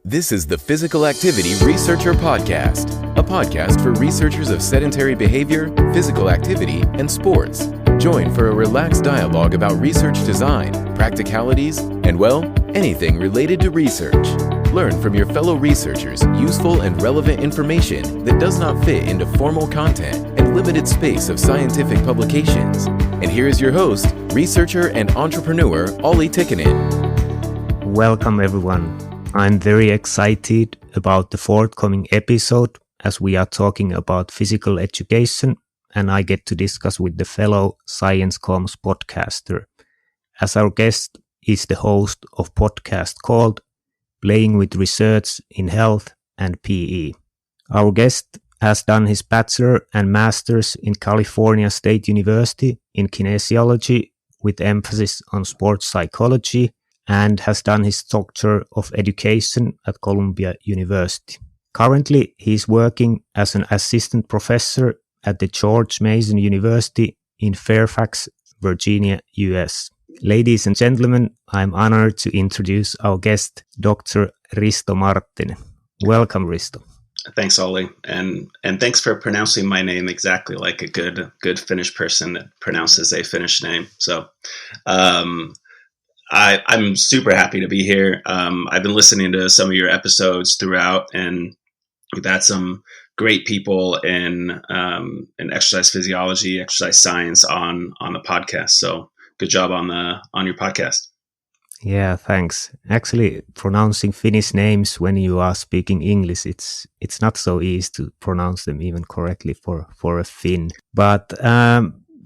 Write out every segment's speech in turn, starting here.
This is the Physical Activity Researcher Podcast, a podcast for researchers of sedentary behavior, physical activity, and sports. Join for a relaxed dialogue about research design, practicalities, and, well, anything related to research. Learn from your fellow researchers useful and relevant information that does not fit into formal content and limited space of scientific publications. And here is your host, researcher and entrepreneur, Olli Tikkanen. Welcome, everyone. I'm very excited about the forthcoming episode as we are talking about physical education, and I get to discuss with the fellow Science Comms podcaster, as our guest is the host of podcast called Playing with Research in Health and PE. Our guest has done his bachelor and master's in California State University in kinesiology with emphasis on sports psychology, and has done his Doctor of Education at Columbia University. Currently, he is working as an assistant professor at the George Mason University in Fairfax, Virginia, U.S. Ladies and gentlemen, I'm honored to introduce our guest, Dr. Risto Marttinen. Welcome, Risto. Thanks, Olli, and thanks for pronouncing my name exactly like a good Finnish person that pronounces a Finnish name. So, I'm super happy to be here. I've been listening to some of your episodes throughout, and we've had some great people in exercise physiology, exercise science on the podcast. So good job on your podcast. Yeah, thanks. Actually, pronouncing Finnish names when you are speaking English, it's not so easy to pronounce them even correctly for a Finn. But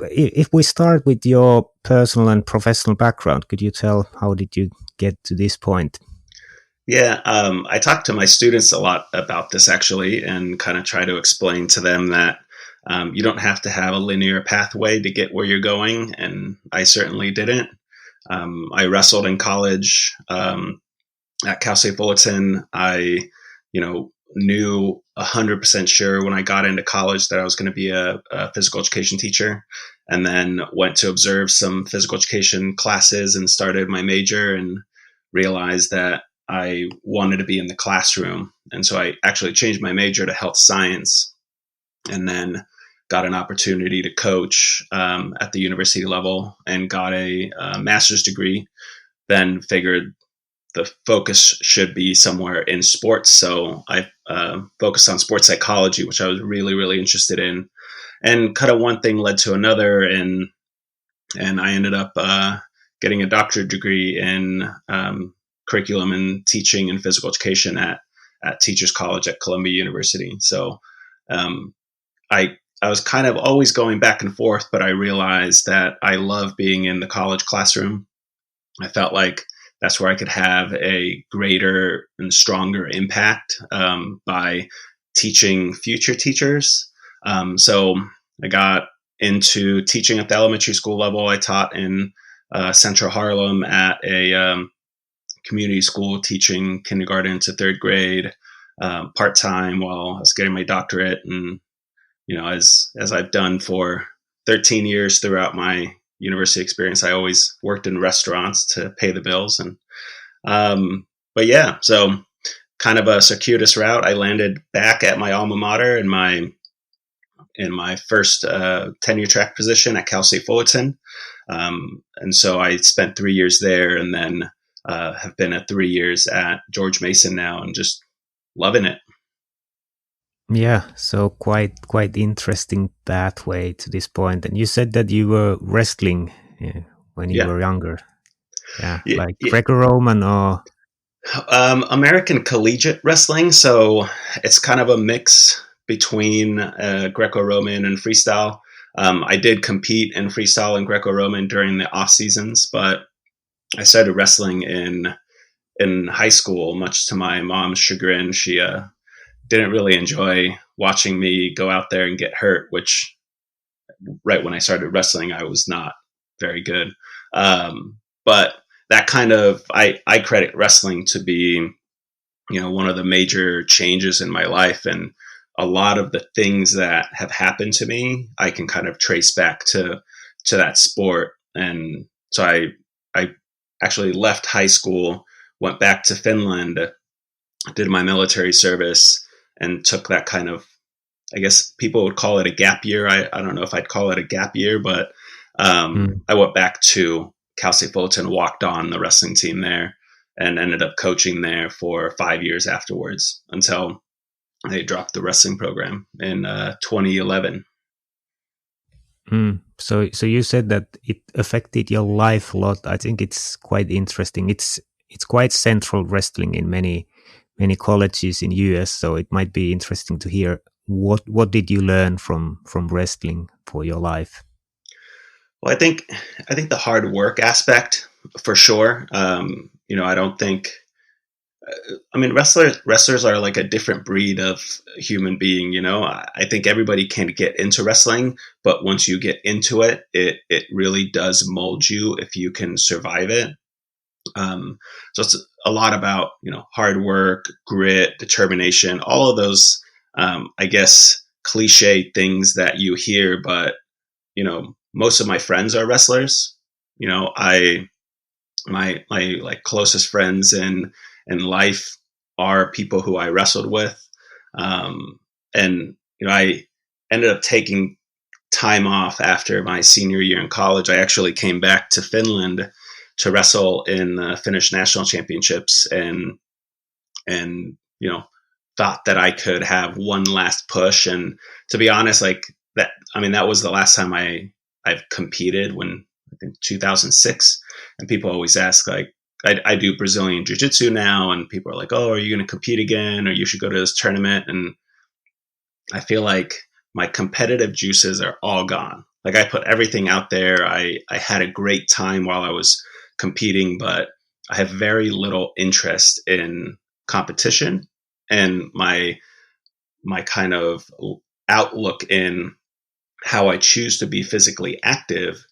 if we start with your personal and professional background, could you tell how did you get to this point? Yeah, I talk to my students a lot about this actually, and kind of try to explain to them that you don't have to have a linear pathway to get where you're going, and I certainly didn't. I wrestled in college at Cal State Fullerton. I, knew 100% sure when I got into college that I was going to be a physical education teacher, and then went to observe some physical education classes and started my major and realized that I wanted to be in the classroom. And so I actually changed my major to health science, and then got an opportunity to coach at the university level and got a master's degree, then figured the focus should be somewhere in sports. So I focused on sports psychology, which I was really, really interested in. And kind of one thing led to another, and I ended up getting a doctorate degree in curriculum and teaching and physical education at Teachers College at Columbia University. So I was kind of always going back and forth, but I realized that I love being in the college classroom. I felt like that's where I could have a greater and stronger impact by teaching future teachers. So I got into teaching at the elementary school level. I taught in Central Harlem at a community school, teaching kindergarten to third grade part-time while I was getting my doctorate. And as I've done for 13 years throughout my university experience, I always worked in restaurants to pay the bills. And but yeah, so kind of a circuitous route. I landed back at my alma mater in my first tenure track position at Cal State Fullerton. And so I spent 3 years there, and then have been at 3 years at George Mason now, and just loving it. Yeah, so quite interesting pathway to this point. And you said that you were wrestling when you were younger. Yeah, like Greco-Roman or American collegiate wrestling. So it's kind of a mix between Greco-Roman and freestyle. I did compete in freestyle and Greco-Roman during the off seasons, but I started wrestling in high school, much to my mom's chagrin. She didn't really enjoy watching me go out there and get hurt, which right when I started wrestling, I was not very good. But that kind of, I credit wrestling to be, one of the major changes in my life. And a lot of the things that have happened to me, I can kind of trace back to that sport. And so I actually left high school, went back to Finland, did my military service and took that kind of, I guess people would call it a gap year. I don't know if I'd call it a gap year, but I went back to Cal State Fullerton, walked on the wrestling team there, and ended up coaching there for 5 years afterwards until they dropped the wrestling program in 2011. So you said that it affected your life a lot. I think it's quite interesting. It's quite central, wrestling, in many colleges in US. So it might be interesting to hear what did you learn from wrestling for your life. Well, I think the hard work aspect for sure. I don't think. I mean, wrestlers are like a different breed of human being. I think everybody can get into wrestling, but once you get into it, it really does mold you if you can survive it. So it's a lot about hard work, grit, determination, all of those. I guess cliche things that you hear, but most of my friends are wrestlers. My like closest friends in life are people who I wrestled with. And I ended up taking time off after my senior year in college. I actually came back to Finland to wrestle in the Finnish national championships and thought that I could have one last push. And to be honest, that was the last time I've competed, when I think 2006. And people always ask, like, I do Brazilian jiu-jitsu now, and people are like, oh, are you going to compete again? Or you should go to this tournament. And I feel like my competitive juices are all gone. Like, I put everything out there. I had a great time while I was competing, but I have very little interest in competition, and my kind of outlook in how I choose to be physically active.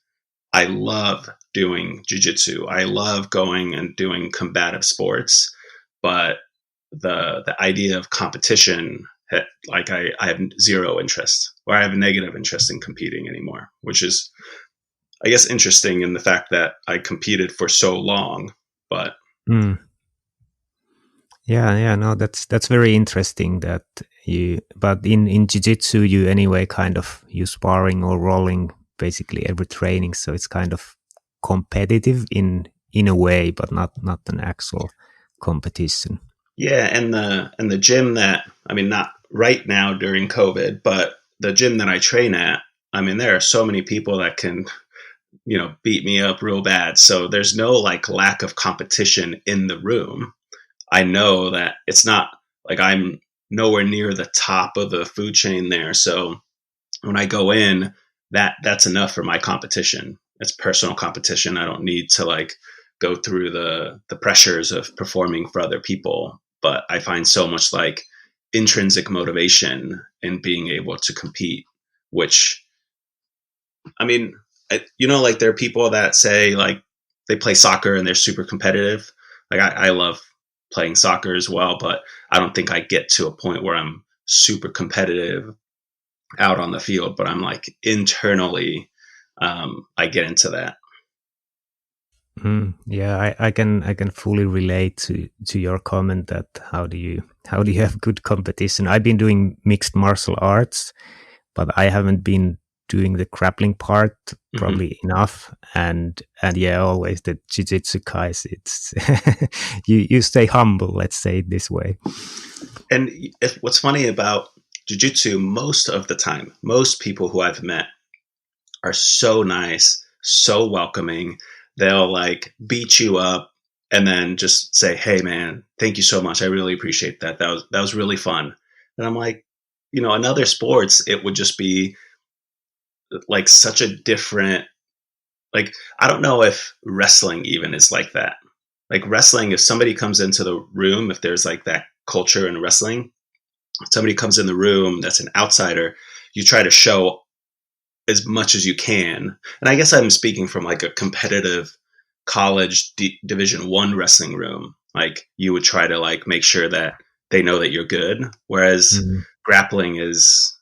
I love doing jiu-jitsu. I love going and doing combative sports, but the idea of competition, like I have zero interest, or I have a negative interest in competing anymore, which is, I guess, interesting in the fact that I competed for so long, but. Yeah, no, that's very interesting that but in jiu-jitsu, you anyway kind of use sparring or rolling basically every training. So it's kind of competitive in a way, but not an actual competition. Yeah. And the gym not right now during COVID, but the gym that I train at, there are so many people that can, beat me up real bad. So there's no like lack of competition in the room. I know that it's not like I'm nowhere near the top of the food chain there. So when I go in, that's enough for my competition. It's personal competition. I don't need to like go through the pressures of performing for other people. But I find so much like intrinsic motivation in being able to compete, which, like there are people that say like they play soccer and they're super competitive. Like I love playing soccer as well, but I don't think I get to a point where I'm super competitive out on the field, but I'm like internally, I get into that. Yeah, I can fully relate to your comment that how do you have good competition. I've been doing mixed martial arts, but I haven't been doing the grappling part probably enough, and yeah, always the jiu-jitsu guys, it's you stay humble, let's say it this way. And what's funny about jiu-jitsu, most of the time, most people who I've met are so nice, so welcoming. They'll like beat you up and then just say, hey man, thank you so much, I really appreciate that, that was really fun. And I'm like, in other sports it would just be like such a different, like, I don't know if wrestling even is like that. Like wrestling, if somebody comes into the room, if there's like that culture in wrestling, if somebody comes in the room that's an outsider, you try to show as much as you can. And I guess I'm speaking from like a competitive college Division I wrestling room. Like you would try to like make sure that they know that you're good. Whereas grappling is,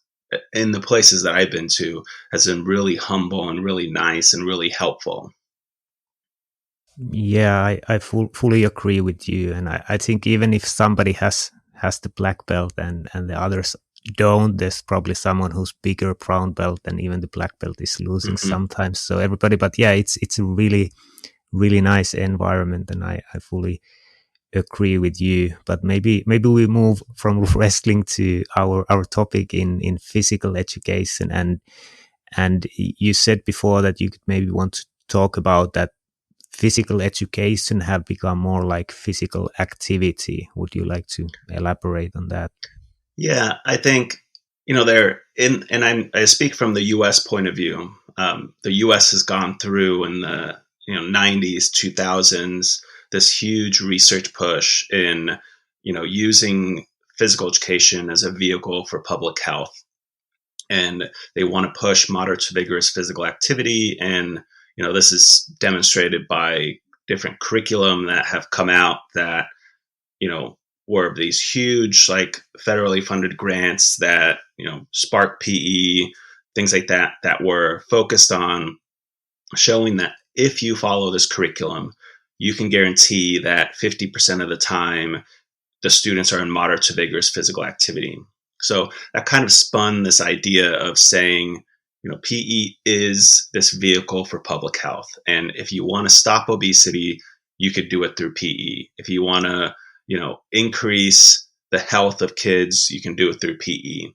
in the places that I've been to, has been really humble and really nice and really helpful. Yeah, I fully agree with you. And I think even if somebody has the black belt and the others don't, there's probably someone who's bigger brown belt and even the black belt is losing Mm-hmm. sometimes. So everybody, but yeah, it's a really, really nice environment. And I fully agree with you. But maybe we move from wrestling to our topic in physical education. And you said before that you could maybe want to talk about that physical education have become more like physical activity. Would you like to elaborate on that? Yeah, I think they're in, and I speak from the U.S. point of view. The U.S. has gone through in the '90s, 2000s this huge research push in using physical education as a vehicle for public health, and they want to push moderate to vigorous physical activity, and this is demonstrated by different curriculum that have come out that were these huge, like, federally funded grants that Spark PE, things like that, that were focused on showing that if you follow this curriculum, you can guarantee that 50% of the time the students are in moderate to vigorous physical activity. So that kind of spun this idea of saying, PE is this vehicle for public health. And if you want to stop obesity, you could do it through PE. If you want to, increase the health of kids, you can do it through PE.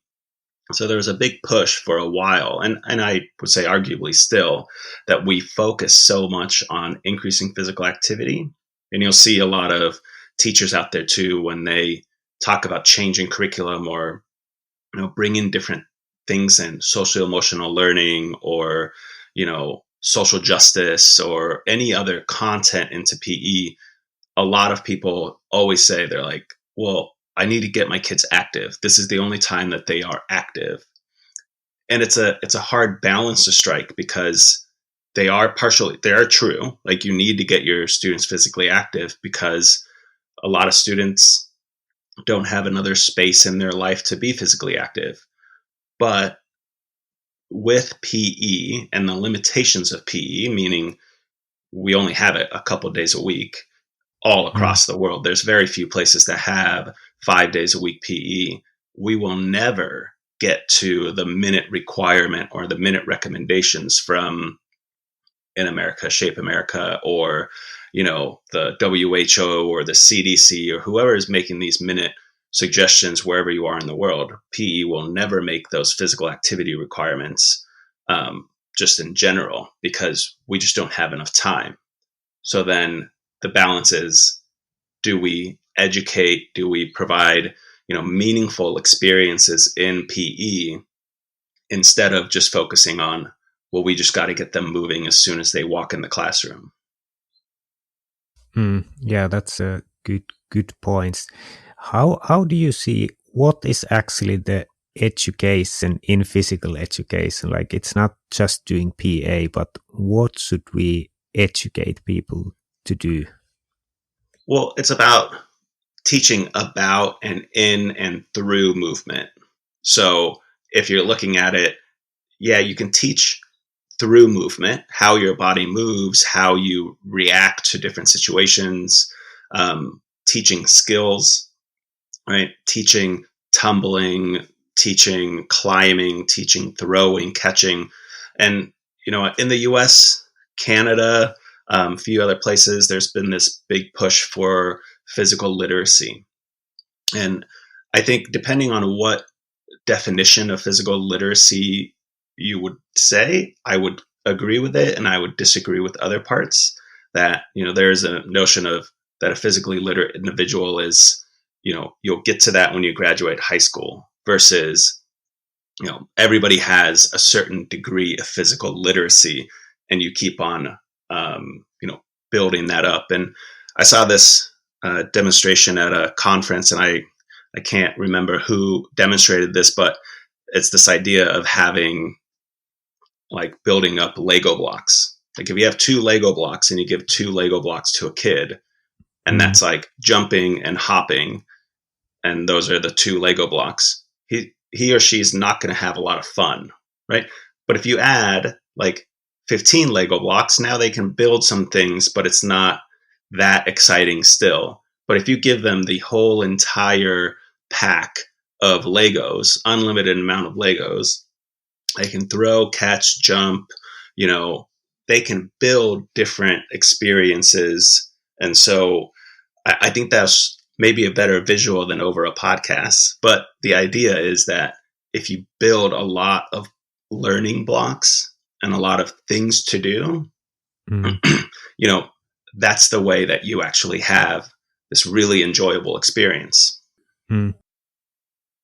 So there was a big push for a while, and I would say arguably still, that we focus so much on increasing physical activity. And you'll see a lot of teachers out there too, when they talk about changing curriculum or bringing different things in, social emotional learning or social justice or any other content into PE. A lot of people always say, they're like, well, I need to get my kids active. This is the only time that they are active. And it's a hard balance to strike, because they are true. Like, you need to get your students physically active because a lot of students don't have another space in their life to be physically active. But with PE and the limitations of PE, meaning we only have it a couple of days a week all across the world, there's very few places that have 5 days a week PE. We will never get to the minute requirement or the minute recommendations from In America, Shape America, or the WHO or the CDC or whoever is making these minute suggestions wherever you are in the world. PE will never make those physical activity requirements, just in general, because we just don't have enough time. So then the balance is, do we educate? Do we provide meaningful experiences in PE instead of just focusing on, well, we just got to get them moving as soon as they walk in the classroom? Yeah, that's a good point. How do you see what is actually the education in physical education? Like, it's not just doing PA, but what should we educate people to do? Well, it's about teaching about and in and through movement. So if you're looking at it, yeah, you can teach through movement, how your body moves, how you react to different situations, teaching skills, right? Teaching tumbling, teaching climbing, teaching throwing, catching. And, in the US, Canada, a few other places, there's been this big push for physical literacy. And I think, depending on what definition of physical literacy you would say, I would agree with it, and I would disagree with other parts. That there's a notion of that a physically literate individual is, you'll get to that when you graduate high school, versus everybody has a certain degree of physical literacy, and you keep on building that up. And I saw this demonstration at a conference, and I can't remember who demonstrated this, but it's this idea of having, like, building up Lego blocks. Like, if you have 2 Lego blocks and you give 2 Lego blocks to a kid, and that's like jumping and hopping, and those are the 2 Lego blocks, he or she's not going to have a lot of fun, right? But if you add, like, 15 Lego blocks. Now they can build some things, but it's not that exciting still. But if you give them the whole entire pack of Legos, unlimited amount of Legos, they can throw, catch, jump, they can build different experiences. And so I think that's maybe a better visual than over a podcast. But the idea is that if you build a lot of learning blocks and a lot of things to do, that's the way that you actually have this really enjoyable experience.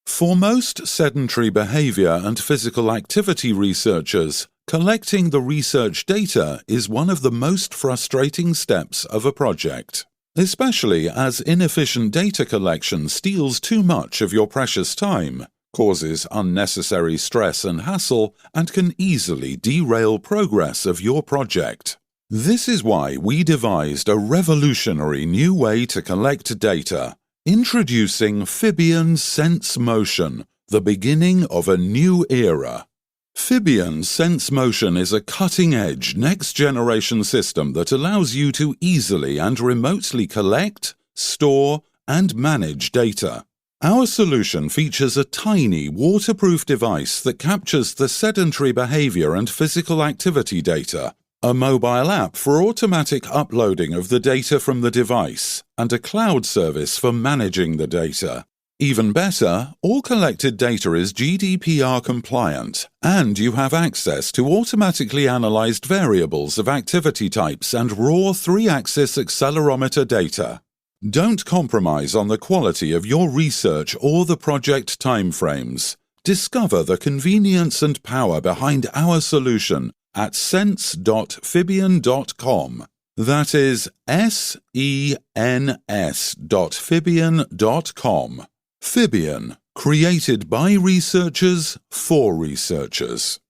For most sedentary behavior and physical activity researchers, collecting the research data is one of the most frustrating steps of a project, especially as inefficient data collection steals too much of your precious time, causes unnecessary stress and hassle, and can easily derail progress of your project. This is why we devised a revolutionary new way to collect data, introducing Fibian Sense Motion, the beginning of a new era. Fibian Sense Motion is a cutting-edge, next-generation system that allows you to easily and remotely collect, store, and manage data. Our solution features a tiny, waterproof device that captures the sedentary behavior and physical activity data, a mobile app for automatic uploading of the data from the device, and a cloud service for managing the data. Even better, all collected data is GDPR compliant, and you have access to automatically analyzed variables of activity types and raw 3-axis accelerometer data. Don't compromise on the quality of your research or the project timeframes. Discover the convenience and power behind our solution at sense.fibian.com. That is SENS.fibian.com. Fibian, created by researchers for researchers.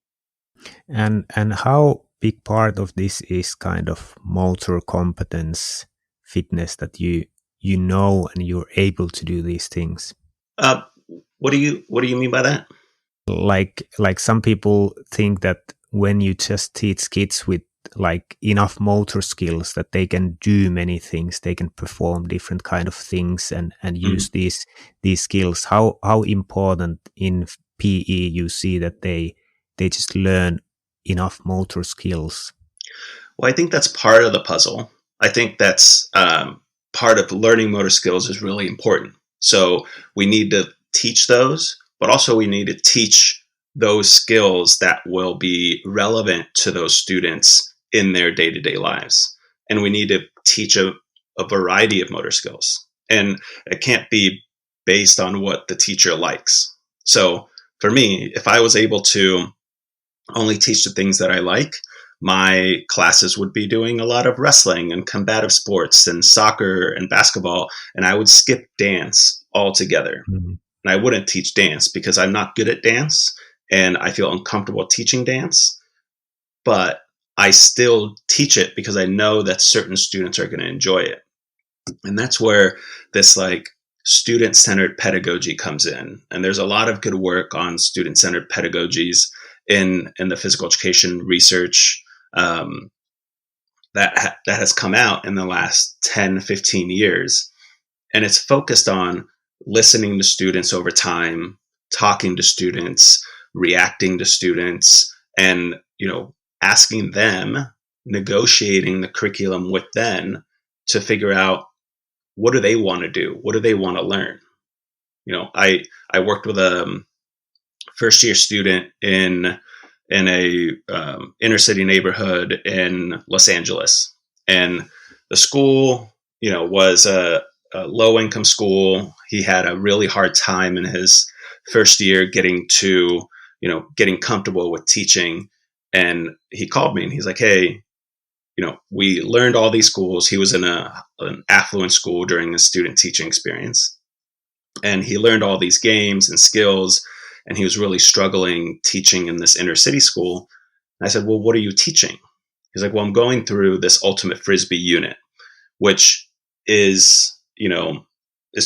And how big part of this is kind of motor competence, fitness, that you know and you're able to do these things? What do you mean by that? Like some people think that when you just teach kids with like enough motor skills that they can do many things, they can perform different kind of things and use these skills. How important in PE you see that they just learn enough motor skills? Well, I think that's part of the puzzle. I think that's part of learning motor skills is really important. So we need to teach those, but also we need to teach those skills that will be relevant to those students in their day-to-day lives. And we need to teach a variety of motor skills. And it can't be based on what the teacher likes. So for me, if I was able to only teach the things that I like, my classes would be doing a lot of wrestling and combative sports and soccer and basketball, and I would skip dance altogether. And I wouldn't teach dance because I'm not good at dance and I feel uncomfortable teaching dance, but I still teach it because I know that certain students are going to enjoy it. And that's where this like student-centered pedagogy comes in. And there's a lot of good work on student-centered pedagogies in the physical education research that has come out in the last 10, 15 years. And it's focused on listening to students over time, talking to students, reacting to students, and, asking them, negotiating the curriculum with them to figure out what do they want to do? What do they want to learn? I worked with a first year student in a inner city neighborhood in Los Angeles, and the school, was a low income school. He had a really hard time in his first year getting comfortable with teaching. And he called me and he's like, hey, we learned all these schools. He was in an affluent school during his student teaching experience. And he learned all these games and skills, and he was really struggling teaching in this inner city school. And I said, well, what are you teaching? He's like, well, I'm going through this ultimate Frisbee unit, which is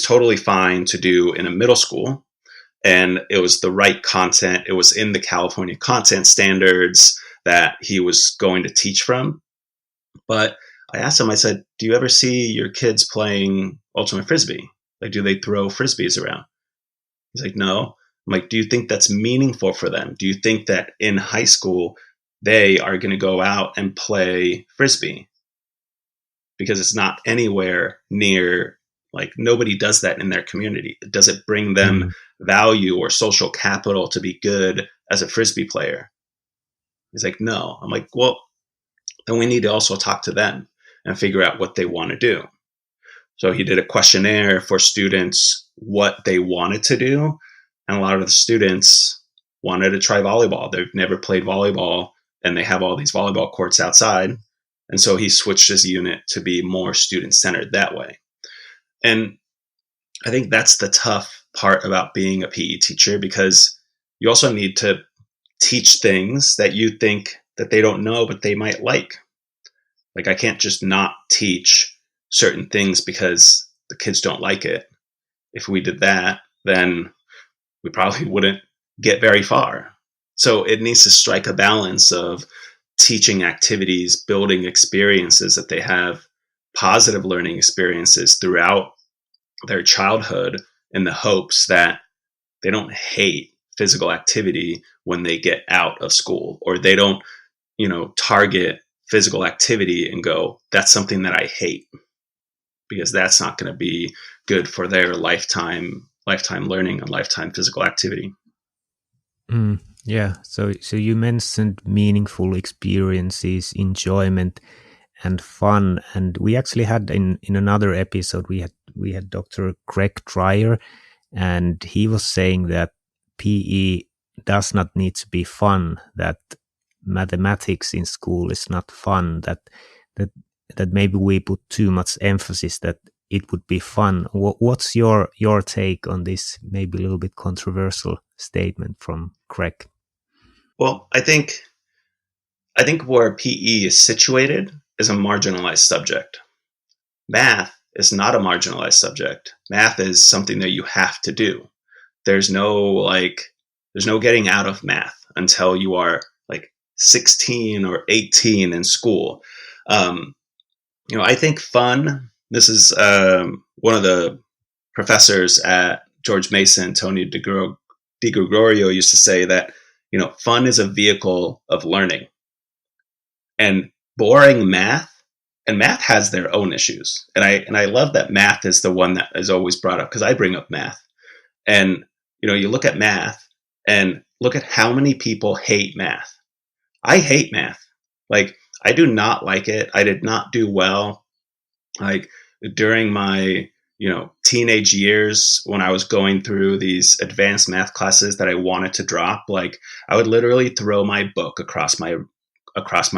totally fine to do in a middle school. And it was the right content. It was in the California content standards. that he was going to teach from. But I asked him, I said, do you ever see your kids playing ultimate frisbee? Like, do they throw frisbees around? He's like, no. I'm like, do you think that's meaningful for them? Do you think that in high school they are going to go out and play frisbee? Because it's not anywhere near, like, nobody does that in their community. Does it bring them value or social capital to be good as a frisbee player? He's like, no. I'm like, well, then we need to also talk to them and figure out what they want to do. So he did a questionnaire for students, what they wanted to do. And a lot of the students wanted to try volleyball. They've never played volleyball, and they have all these volleyball courts outside. And so he switched his unit to be more student-centered that way. And I think that's the tough part about being a PE teacher, because you also need to teach things that you think that they don't know, but they might like. Like, I can't just not teach certain things because the kids don't like it. If we did that, then we probably wouldn't get very far. So it needs to strike a balance of teaching activities, building experiences that they have, positive learning experiences throughout their childhood, in the hopes that they don't hate physical activity when they get out of school, or they don't, target physical activity and go, that's something that I hate, because that's not going to be good for their lifetime learning and lifetime physical activity. Yeah. So you mentioned meaningful experiences, enjoyment, and fun. And we actually had in another episode, we had Dr. Greg Dreyer, and he was saying that PE does not need to be fun, that mathematics in school is not fun, that maybe we put too much emphasis that it would be fun. What's your take on this maybe a little bit controversial statement from Greg? Well, I think where PE is situated is a marginalized subject. Math is not a marginalized subject. Math is something that you have to do. There's no getting out of math until you are like 16 or 18 in school. I think fun, this is one of the professors at George Mason, Tony DiGregorio, used to say that, fun is a vehicle of learning. And boring math, and math has their own issues. And I love that math is the one that is always brought up, because I bring up math. And, you look at math and look at how many people hate math. I hate math. Like, I do not like it. I did not do well. Like, during my, teenage years, when I was going through these advanced math classes that I wanted to drop, like, I would literally throw my book across my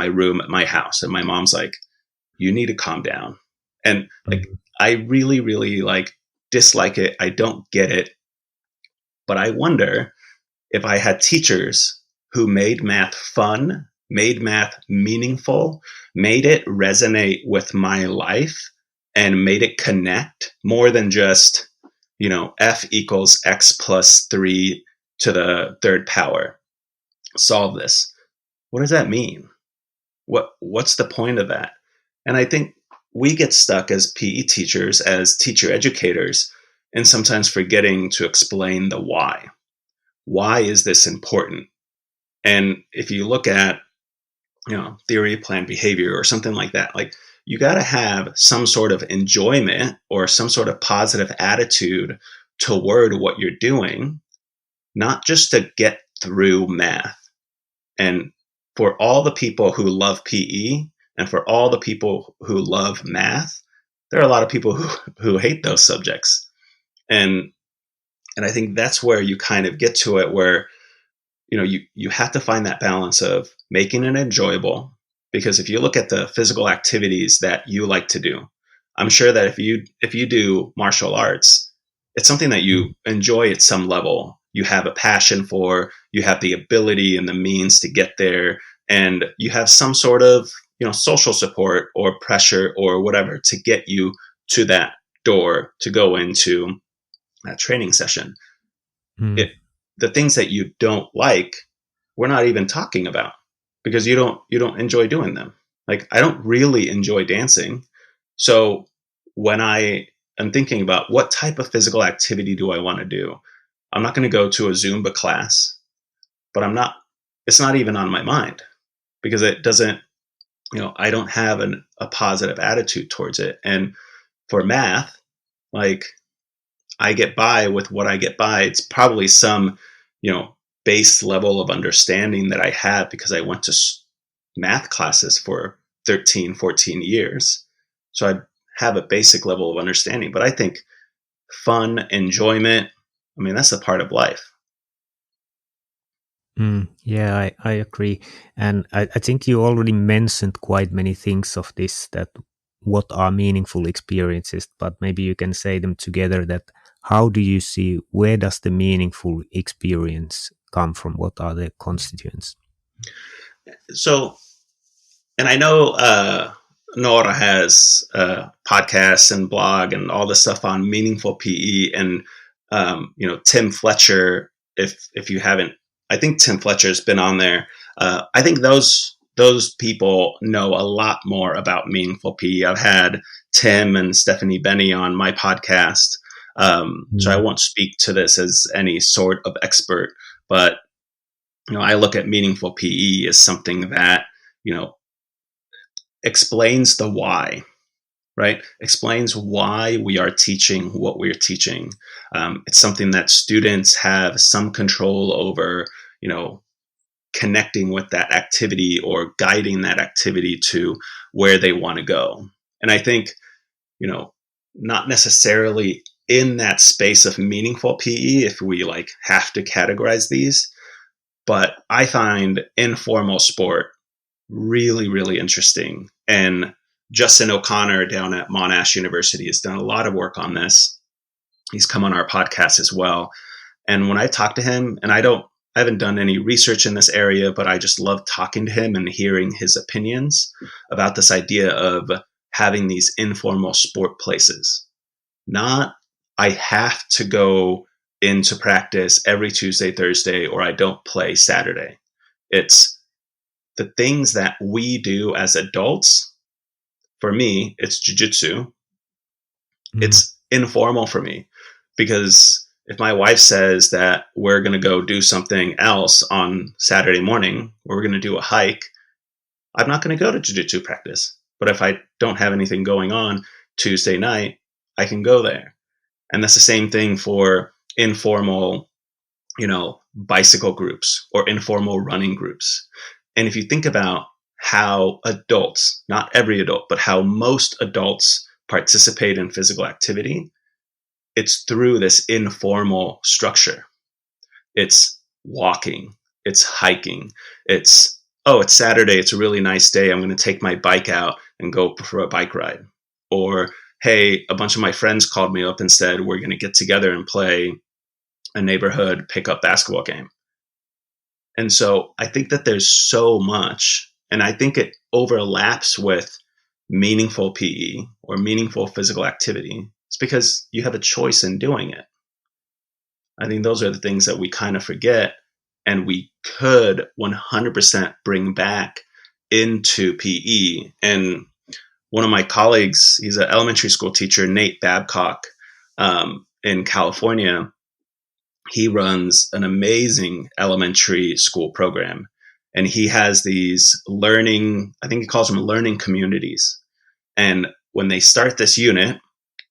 room at my house. And my mom's like, you need to calm down. And like, I really, really dislike it. I don't get it. But I wonder if I had teachers who made math fun, made math meaningful, made it resonate with my life, and made it connect more than just, F equals X plus 3 to the third power. Solve this. What does that mean? What's the point of that? And I think we get stuck as PE teachers, as teacher educators, and sometimes forgetting to explain the why. Why is this important? And if you look at, theory of planned behavior or something like that, like, you got to have some sort of enjoyment or some sort of positive attitude toward what you're doing, not just to get through math. And for all the people who love PE and for all the people who love math, there are a lot of people who hate those subjects. And I think that's where you kind of get to it, where, you have to find that balance of making it enjoyable. Because if you look at the physical activities that you like to do, I'm sure that if you do martial arts, it's something that you enjoy at some level. You have a passion for, you have the ability and the means to get there, and you have some sort of, social support or pressure or whatever to get you to that door to go into that training session. The things that you don't like, we're not even talking about. because you don't enjoy doing them. Like, I don't really enjoy dancing. So when I am thinking about what type of physical activity do I want to do, I'm not going to go to a Zumba class, but it's not even on my mind, because it doesn't, I don't have a positive attitude towards it. And for math, like, I get by with what I get by. It's probably some, base level of understanding that I have because I went to math classes for 13, 14 years. So I have a basic level of understanding. But I think fun, enjoyment, that's a part of life. Yeah, I agree. And I think you already mentioned quite many things of this, that what are meaningful experiences, but maybe you can say them together. That how do you see, where does the meaningful experience come from? What are the constituents? So, and I know Nora has podcasts and blog and all this stuff on meaningful PE, and Tim Fletcher. If you haven't, I think Tim Fletcher's been on there. I think those people know a lot more about meaningful PE. I've had Tim and Stephanie Benny on my podcast, so I won't speak to this as any sort of expert, but I look at meaningful PE as something that explains the why, right? Explains why we are teaching what we're teaching. It's something that students have some control over, connecting with that activity or guiding that activity to where they want to go. And I think, not necessarily in that space of meaningful PE, if we have to categorize these, but I find informal sport really, really interesting. And Justin O'Connor down at Monash University has done a lot of work on this. He's come on our podcast as well. And when I talk to him, and I haven't done any research in this area, but I just love talking to him and hearing his opinions about this idea of having these informal sport places. Not, I have to go into practice every Tuesday, Thursday, or I don't play Saturday. It's the things that we do as adults. For me, it's jiu-jitsu. It's informal for me, because if my wife says that we're going to go do something else on Saturday morning, or we're going to do a hike, I'm not going to go to jiu-jitsu practice. But if I don't have anything going on Tuesday night, I can go there. And that's the same thing for informal, bicycle groups or informal running groups. And if you think about how adults, not every adult, but how most adults participate in physical activity, it's through this informal structure. It's walking, it's hiking, it's Saturday, it's a really nice day, I'm going to take my bike out and go for a bike ride. Or, hey, a bunch of my friends called me up and said, we're going to get together and play a neighborhood pickup basketball game. And so I think that there's so much, and I think it overlaps with meaningful PE or meaningful physical activity. It's because you have a choice in doing it. I think those are the things that we kind of forget, and we could 100% bring back into PE. And one of my colleagues, he's an elementary school teacher, Nate Babcock, in California. He runs an amazing elementary school program, and he has these learning, I think he calls them learning communities. And when they start this unit,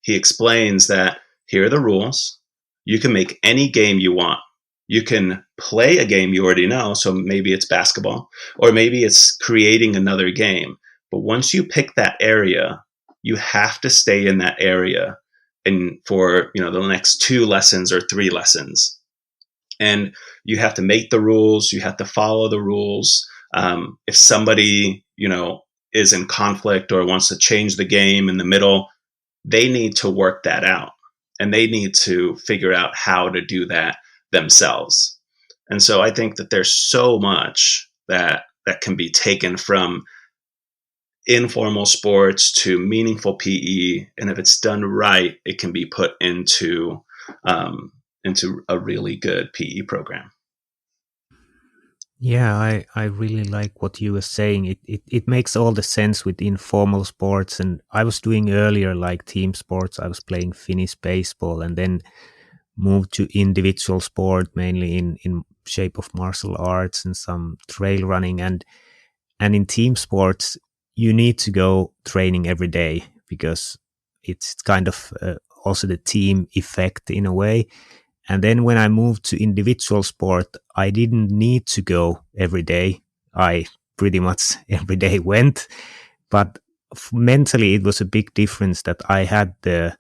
he explains that here are the rules. You can make any game you want. You can play a game you already know. So maybe it's basketball, or maybe it's creating another game. But once you pick that area, you have to stay in that area and for the next 2 lessons or 3 lessons. And you have to make the rules. You have to follow the rules. If somebody is in conflict or wants to change the game in the middle, they need to work that out, and they need to figure out how to do that themselves. And so I think that there's so much that can be taken from informal sports to meaningful PE, and if it's done right, it can be put into a really good PE program. Yeah, I really like what you were saying. It makes all the sense with informal sports. And I was doing earlier like team sports. I was playing Finnish baseball and then moved to individual sport, mainly in shape of martial arts and some trail running. And in team sports, you need to go training every day because it's kind of also the team effect in a way. And then when I moved to individual sport, I didn't need to go every day. I pretty much every day went, but mentally it was a big difference that I had the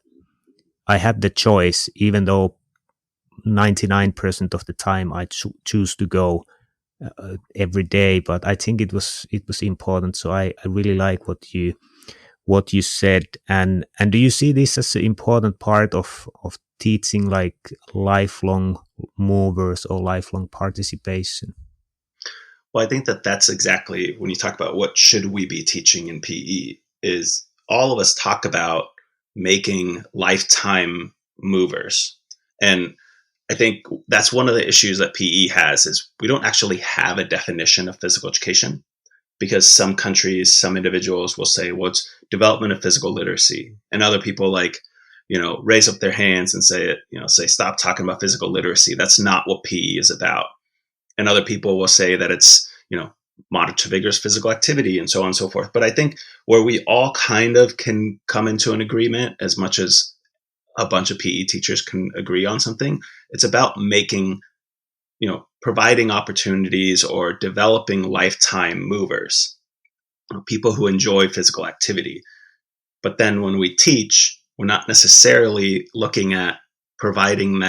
choice, even though 99% of the time I choose to go every day. But I think it was important. So I really like what you said. And do you see this as an important part of teaching, like lifelong movers or lifelong participation? Well, I think that that's exactly when you talk about what should we be teaching in PE is all of us talk about making lifetime movers. And I think that's one of the issues that PE has is we don't actually have a definition of physical education because some countries, some individuals will say, well, it's development of physical literacy. And other people raise up their hands and say, stop talking about physical literacy. That's not what PE is about. And other people will say that it's, moderate to vigorous physical activity and so on and so forth. But I think where we all kind of can come into an agreement, as much as a bunch of PE teachers can agree on something, it's about making, providing opportunities or developing lifetime movers, people who enjoy physical activity. But then when we teach, we're not necessarily looking at providing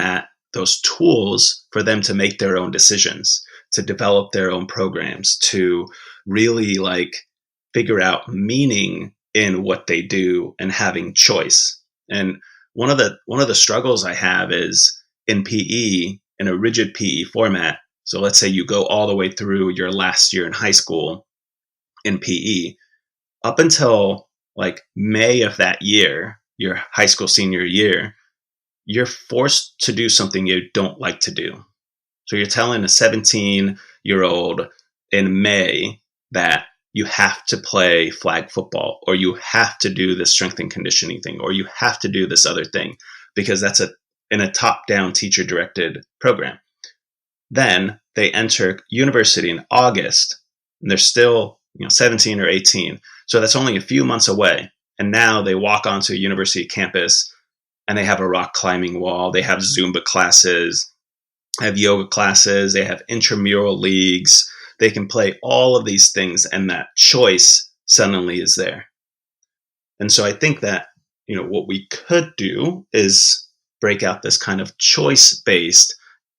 those tools for them to make their own decisions, to develop their own programs, to really figure out meaning in what they do and having choice. And one of the struggles I have is in PE, in a rigid PE format. So let's say you go all the way through your last year in high school in PE, up until May of that year, your high school senior year, you're forced to do something you don't like to do. So you're telling a 17-year-old in May that you have to play flag football, or you have to do this strength and conditioning thing, or you have to do this other thing, because that's in a top-down teacher-directed program. Then they enter university in August, and they're still 17 or 18. So that's only a few months away. And now they walk onto a university campus and they have a rock climbing wall. They have Zumba classes, have yoga classes, they have intramural leagues. They can play all of these things, and that choice suddenly is there. And so I think that, what we could do is break out this kind of choice-based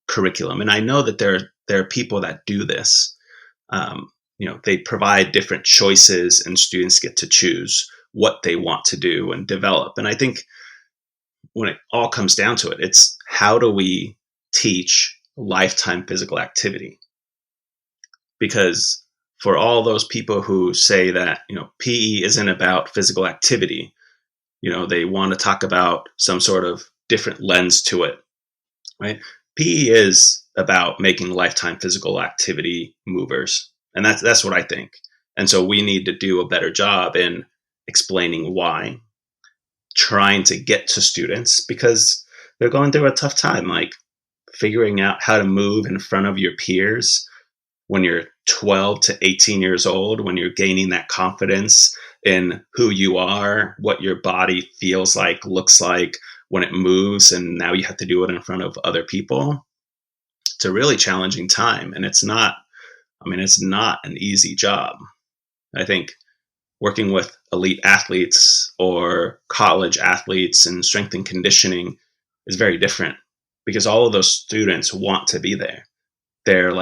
curriculum. And I know that there are people that do this. They provide different choices and students get to choose what they want to do and develop. And I think when it all comes down to it, it's how do we teach lifetime physical activity? Because for all those people who say that, PE isn't about physical activity, they want to talk about some sort of different lens to it, right? PE is about making lifetime physical activity movers. And that's what I think. And so we need to do a better job in explaining why, trying to get to students, because they're going through a tough time, figuring out how to move in front of your peers when you're 12 to 18 years old, when you're gaining that confidence in who you are, what your body feels like, looks like when it moves, and now you have to do it in front of other people. It's a really challenging time, and it's not an easy job. I think working with elite athletes or college athletes in strength and conditioning is very different, because all of those students want to be there. They're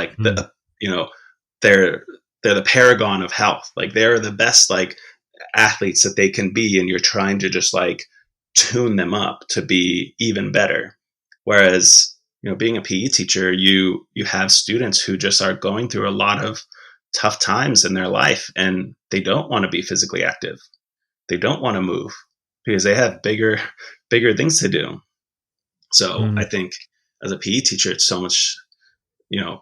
they're the paragon of health. They're the best athletes that they can be, and you're trying to just tune them up to be even better. Whereas, being a PE teacher, you have students who just are going through a lot of tough times in their life, and they don't want to be physically active. They don't want to move because they have bigger things to do. So I think as a PE teacher, it's so much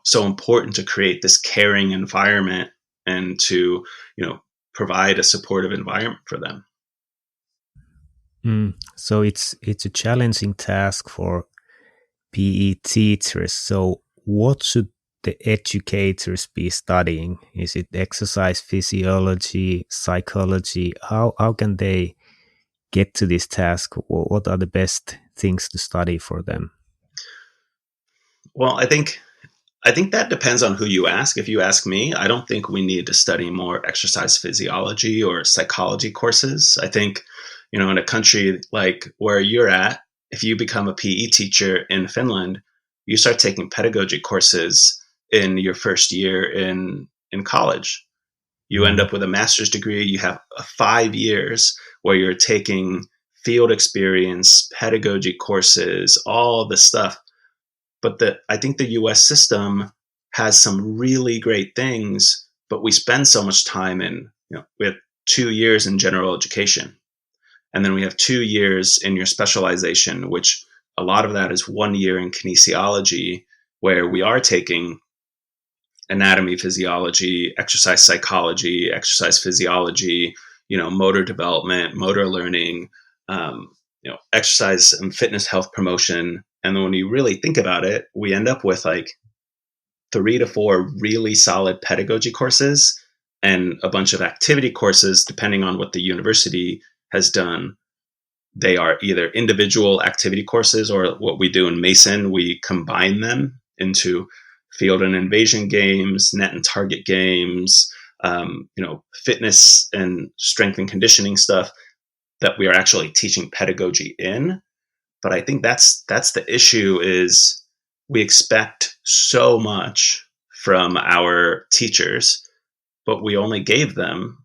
so important to create this caring environment and to, provide a supportive environment for them. So it's a challenging task for PE teachers. So what should the educators be studying? Is it exercise physiology, psychology? How can they get to this task? What are the best things to study for them? Well, I think that depends on who you ask. If you ask me, I don't think we need to study more exercise physiology or psychology courses. I think, in a country like where you're at, if you become a PE teacher in Finland, you start taking pedagogy courses in your first year in college. You end up with a master's degree. You have 5 years where you're taking field experience, pedagogy courses, all the stuff. But I think the U.S. system has some really great things, but we spend so much time we have 2 years in general education. And then we have 2 years in your specialization, which a lot of that is 1 year in kinesiology, where we are taking anatomy, physiology, exercise psychology, exercise physiology, motor development, motor learning, exercise and fitness health promotion. And then when you really think about it, we end up with like 3 to 4 really solid pedagogy courses and a bunch of activity courses, depending on what the university has done. They are either individual activity courses, or what we do in Mason, we combine them into field and invasion games, net and target games, fitness and strength and conditioning stuff that we are actually teaching pedagogy in. But I think that's the issue, is we expect so much from our teachers, but we only gave them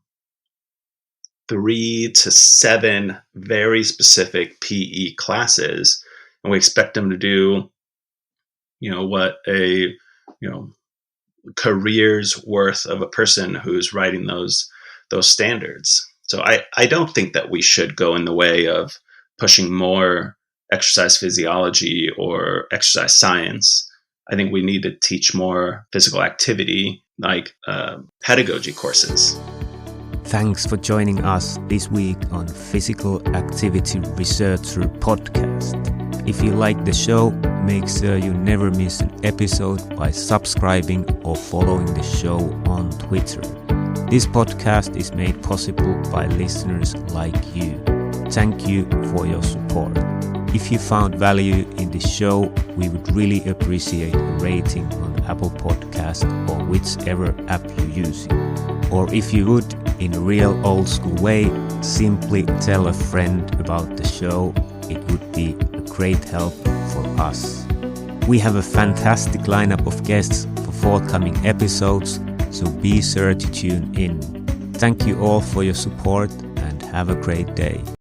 3 to 7 very specific PE classes, and we expect them to do, what a, career's worth of a person who's writing those standards. So I don't think that we should go in the way of pushing more exercise physiology or exercise science. I think we need to teach more physical activity, like pedagogy courses. Thanks for joining us this week on Physical Activity Researcher Podcast. If you like the show, make sure you never miss an episode by subscribing or following the show on Twitter. This podcast is made possible by listeners like you. Thank you for your support. If you found value in the show, we would really appreciate a rating on Apple Podcast or whichever app you're using. Or if you would, in a real old school way, simply tell a friend about the show. It would be a great help for us. We have a fantastic lineup of guests for forthcoming episodes, so be sure to tune in. Thank you all for your support and have a great day.